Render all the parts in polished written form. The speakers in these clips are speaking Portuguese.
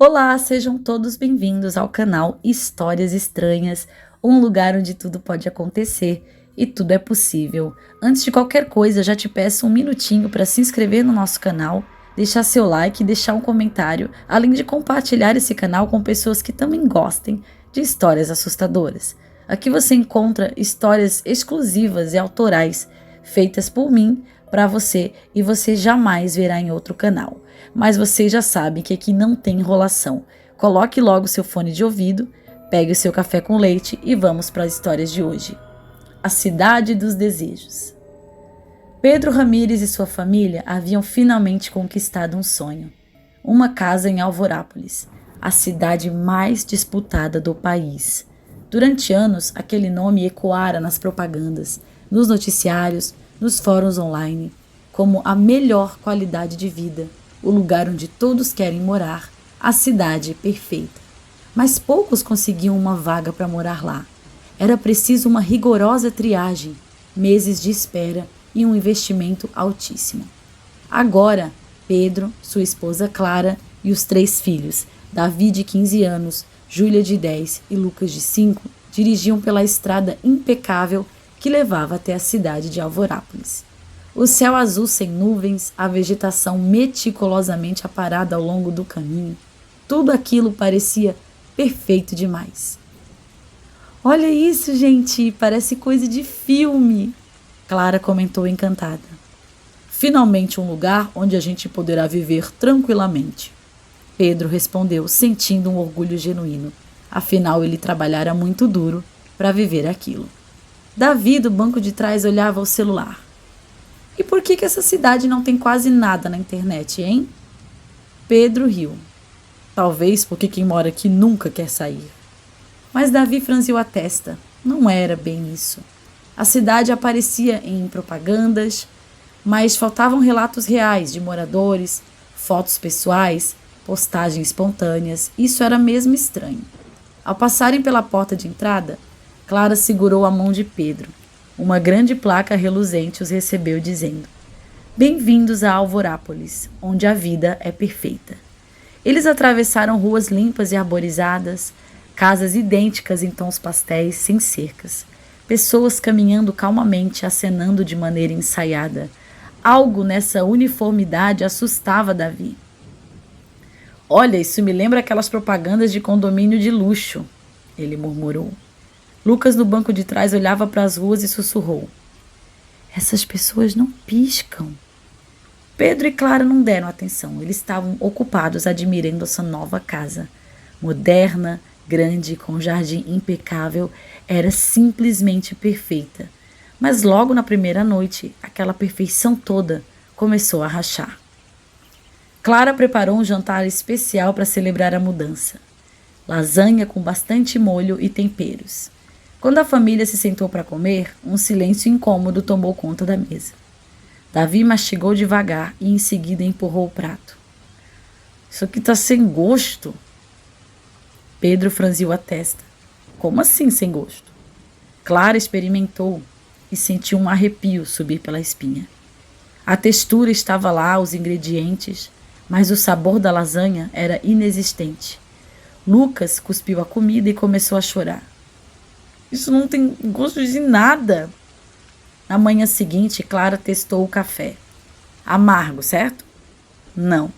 Olá, sejam todos bem-vindos ao canal Histórias Estranhas, um lugar onde tudo pode acontecer e tudo é possível. Antes de qualquer coisa, já te peço um minutinho para se inscrever no nosso canal, deixar seu like e deixar um comentário, além de compartilhar esse canal com pessoas que também gostem de histórias assustadoras. Aqui você encontra histórias exclusivas e autorais, feitas por mim, para você, e você jamais verá em outro canal. Mas você já sabe que aqui não tem enrolação. Coloque logo seu fone de ouvido, pegue o seu café com leite e vamos para as histórias de hoje. A Cidade dos Desejos. Pedro Ramírez e sua família haviam finalmente conquistado um sonho. Uma casa em Alvorápolis, a cidade mais disputada do país. Durante anos, aquele nome ecoara nas propagandas, nos noticiários, nos fóruns online, como a melhor qualidade de vida, o lugar onde todos querem morar, a cidade perfeita. Mas poucos conseguiam uma vaga para morar lá. Era preciso uma rigorosa triagem, meses de espera e um investimento altíssimo. Agora, Pedro, sua esposa Clara e os 3 filhos, Davi de 15 anos, Júlia de 10 e Lucas de 5, dirigiam pela estrada impecável que levava até a cidade de Alvorápolis. O céu azul sem nuvens, a vegetação meticulosamente aparada ao longo do caminho, tudo aquilo parecia perfeito demais. Olha isso, gente, parece coisa de filme, Clara comentou encantada. Finalmente um lugar onde a gente poderá viver tranquilamente, Pedro respondeu, sentindo um orgulho genuíno. Afinal, ele trabalhara muito duro para viver aquilo. Davi, do banco de trás, olhava o celular. E por que essa cidade não tem quase nada na internet, hein? Pedro riu. Talvez porque quem mora aqui nunca quer sair. Mas Davi franziu a testa. Não era bem isso. A cidade aparecia em propagandas, mas faltavam relatos reais de moradores, fotos pessoais, postagens espontâneas. Isso era mesmo estranho. Ao passarem pela porta de entrada, Clara segurou a mão de Pedro. Uma grande placa reluzente os recebeu dizendo: Bem-vindos a Alvorápolis, onde a vida é perfeita. Eles atravessaram ruas limpas e arborizadas, casas idênticas em tons pastéis, sem cercas, pessoas caminhando calmamente, acenando de maneira ensaiada. Algo nessa uniformidade assustava Davi. Olha, isso me lembra aquelas propagandas de condomínio de luxo, ele murmurou. Lucas, no banco de trás, olhava para as ruas e sussurrou. Essas pessoas não piscam. Pedro e Clara não deram atenção. Eles estavam ocupados admirando essa nova casa. Moderna, grande, com um jardim impecável, era simplesmente perfeita. Mas logo na primeira noite, aquela perfeição toda começou a rachar. Clara preparou um jantar especial para celebrar a mudança. Lasanha com bastante molho e temperos. Quando a família se sentou para comer, um silêncio incômodo tomou conta da mesa. Davi mastigou devagar e em seguida empurrou o prato. Isso aqui está sem gosto. Pedro franziu a testa. Como assim sem gosto? Clara experimentou e sentiu um arrepio subir pela espinha. A textura estava lá, os ingredientes, mas o sabor da lasanha era inexistente. Lucas cuspiu a comida e começou a chorar. Isso não tem gosto de nada. Na manhã seguinte, Clara testou o café. Amargo, certo? Não,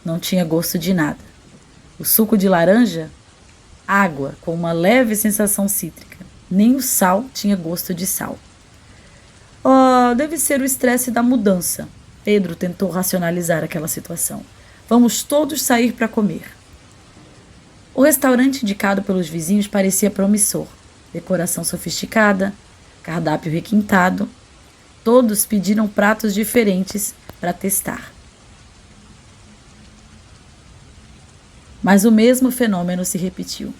não tinha gosto de nada. O suco de laranja? Água, com uma leve sensação cítrica. Nem o sal tinha gosto de sal. Oh, deve ser o estresse da mudança. Pedro tentou racionalizar aquela situação. Vamos todos sair para comer. O restaurante indicado pelos vizinhos parecia promissor. Decoração sofisticada, cardápio requintado. Todos pediram pratos diferentes para testar. Mas o mesmo fenômeno se repetiu.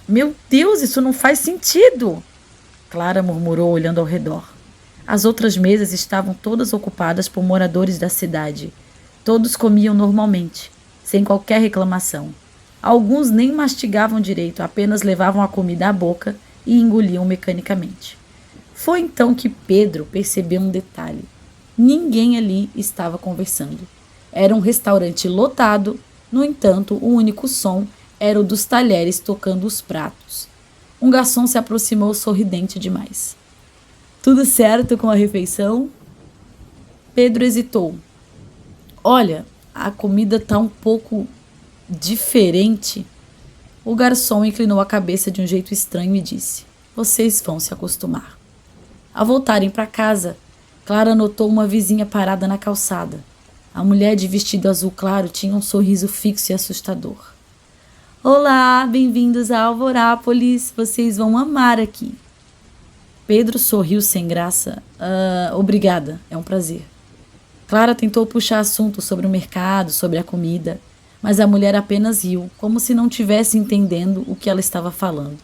Meu Deus, isso não faz sentido! Clara murmurou olhando ao redor. As outras mesas estavam todas ocupadas por moradores da cidade. Todos comiam normalmente, sem qualquer reclamação. Alguns nem mastigavam direito, apenas levavam a comida à boca e engoliam mecanicamente. Foi então que Pedro percebeu um detalhe. Ninguém ali estava conversando. Era um restaurante lotado, No entanto, o único som era o dos talheres tocando os pratos. Um garçom se aproximou sorridente demais. Tudo certo com a refeição? Pedro hesitou. Olha, a comida tá um pouco diferente. O garçom inclinou a cabeça de um jeito estranho e disse: Vocês vão se acostumar. Ao voltarem para casa, Clara notou uma vizinha parada na calçada. A mulher de vestido azul claro tinha um sorriso fixo e assustador. Olá, bem-vindos a Alvorápolis. Vocês vão amar aqui. Pedro sorriu sem graça. Obrigada, é um prazer. Clara tentou puxar assunto sobre o mercado, sobre a comida, mas a mulher apenas riu, como se não tivesse entendendo o que ela estava falando.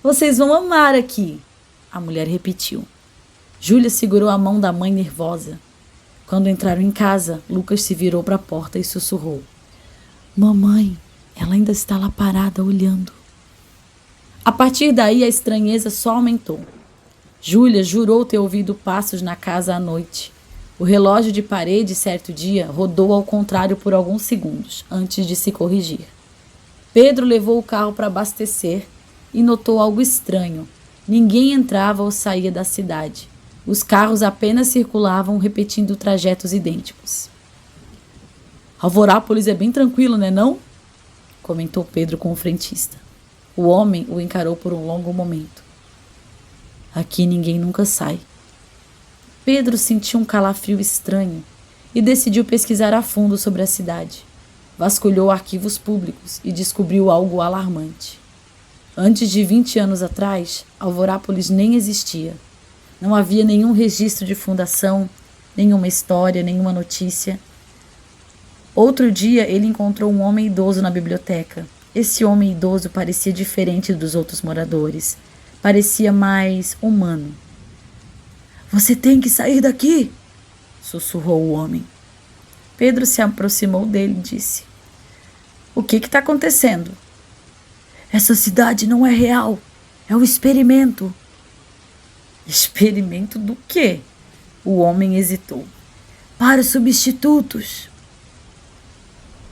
Vocês vão amar aqui, a mulher repetiu. Júlia segurou a mão da mãe nervosa. Quando entraram em casa, Lucas se virou para a porta e sussurrou. Mamãe, ela ainda está lá parada olhando. A partir daí a estranheza só aumentou. Júlia jurou ter ouvido passos na casa à noite. O relógio de parede, certo dia, rodou ao contrário por alguns segundos, antes de se corrigir. Pedro levou o carro para abastecer e notou algo estranho. Ninguém entrava ou saía da cidade. Os carros apenas circulavam, repetindo trajetos idênticos. Alvorápolis é bem tranquilo, né não? Comentou Pedro com o frentista. O homem o encarou por um longo momento. Aqui ninguém nunca sai. Pedro sentiu um calafrio estranho e decidiu pesquisar a fundo sobre a cidade. Vasculhou arquivos públicos e descobriu algo alarmante. Antes de 20 anos atrás, Alvorápolis nem existia. Não havia nenhum registro de fundação, nenhuma história, nenhuma notícia. Outro dia, ele encontrou um homem idoso na biblioteca. Esse homem idoso parecia diferente dos outros moradores. Parecia mais humano. Você tem que sair daqui, sussurrou o homem. Pedro se aproximou dele e disse: O que está acontecendo? Essa cidade não é real. É um experimento. Experimento do quê? O homem hesitou. Para os substitutos.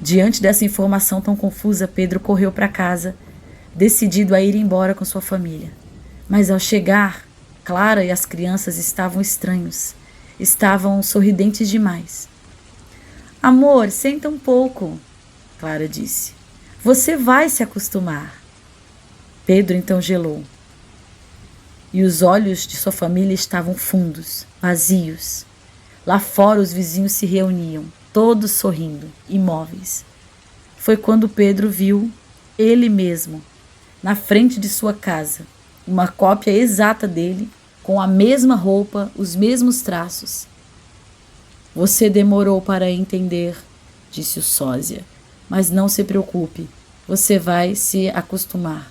Diante dessa informação tão confusa, Pedro correu para casa, decidido a ir embora com sua família. Mas ao chegar, Clara e as crianças estavam estranhos. Estavam sorridentes demais. Amor, senta um pouco, Clara disse. Você vai se acostumar. Pedro então gelou. E os olhos de sua família estavam fundos, vazios. Lá fora os vizinhos se reuniam, todos sorrindo, imóveis. Foi quando Pedro viu ele mesmo, na frente de sua casa, uma cópia exata dele, com a mesma roupa, os mesmos traços. Você demorou para entender, disse o sósia, mas não se preocupe, você vai se acostumar.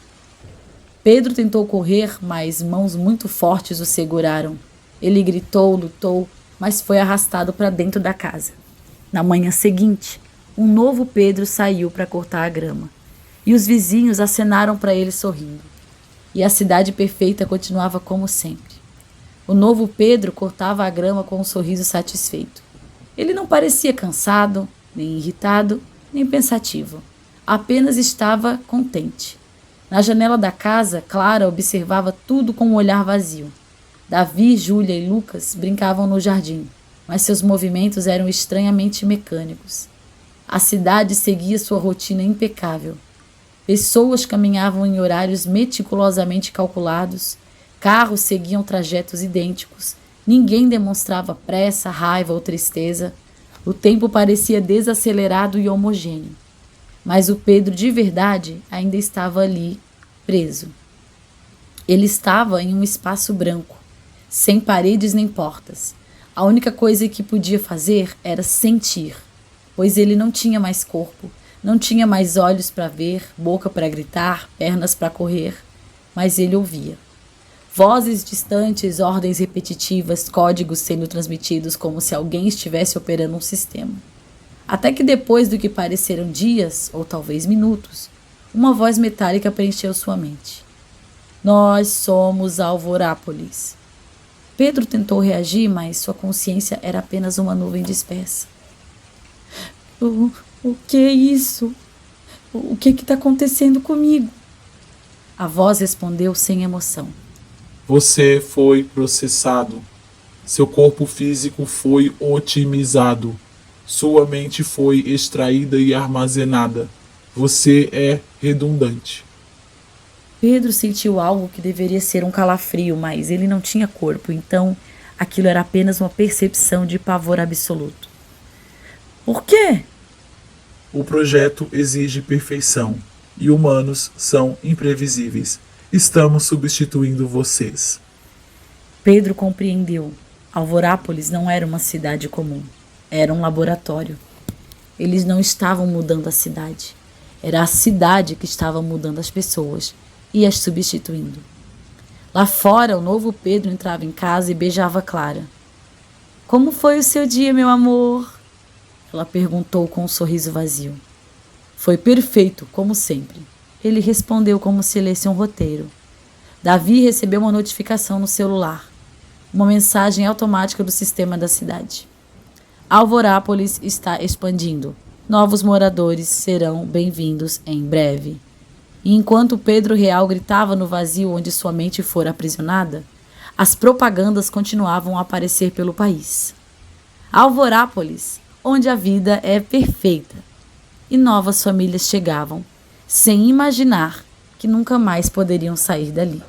Pedro tentou correr, mas mãos muito fortes o seguraram. Ele gritou, lutou, mas foi arrastado para dentro da casa. Na manhã seguinte, um novo Pedro saiu para cortar a grama, e os vizinhos acenaram para ele sorrindo. E a cidade perfeita continuava como sempre. O novo Pedro cortava a grama com um sorriso satisfeito. Ele não parecia cansado, nem irritado, nem pensativo. Apenas estava contente. Na janela da casa, Clara observava tudo com um olhar vazio. Davi, Júlia e Lucas brincavam no jardim, mas seus movimentos eram estranhamente mecânicos. A cidade seguia sua rotina impecável. Pessoas caminhavam em horários meticulosamente calculados, carros seguiam trajetos idênticos, ninguém demonstrava pressa, raiva ou tristeza. O tempo parecia desacelerado e homogêneo. Mas o Pedro de verdade ainda estava ali, preso. Ele estava em um espaço branco, sem paredes nem portas. A única coisa que podia fazer era sentir, pois ele não tinha mais corpo, não tinha mais olhos para ver, boca para gritar, pernas para correr, mas ele ouvia. Vozes distantes, ordens repetitivas, códigos sendo transmitidos como se alguém estivesse operando um sistema. Até que depois do que pareceram dias, ou talvez minutos, uma voz metálica preencheu sua mente. Nós somos Alvorápolis. Pedro tentou reagir, mas sua consciência era apenas uma nuvem dispersa. O que é isso? O que está acontecendo comigo? A voz respondeu sem emoção. Você foi processado. Seu corpo físico foi otimizado. Sua mente foi extraída e armazenada. Você é redundante. Pedro sentiu algo que deveria ser um calafrio, mas ele não tinha corpo, então aquilo era apenas uma percepção de pavor absoluto. Por quê? O projeto exige perfeição e humanos são imprevisíveis. Estamos substituindo vocês. Pedro compreendeu. Alvorápolis não era uma cidade comum. Era um laboratório. Eles não estavam mudando a cidade. Era a cidade que estava mudando as pessoas e as substituindo. Lá fora, o novo Pedro entrava em casa e beijava Clara. Como foi o seu dia, meu amor? Ela perguntou com um sorriso vazio. Foi perfeito, como sempre. Ele respondeu como se lesse um roteiro. Davi recebeu uma notificação no celular. Uma mensagem automática do sistema da cidade. Alvorápolis está expandindo. Novos moradores serão bem-vindos em breve. E enquanto Pedro Real gritava no vazio onde sua mente fora aprisionada, as propagandas continuavam a aparecer pelo país. Alvorápolis, onde a vida é perfeita. E novas famílias chegavam, sem imaginar que nunca mais poderiam sair dali.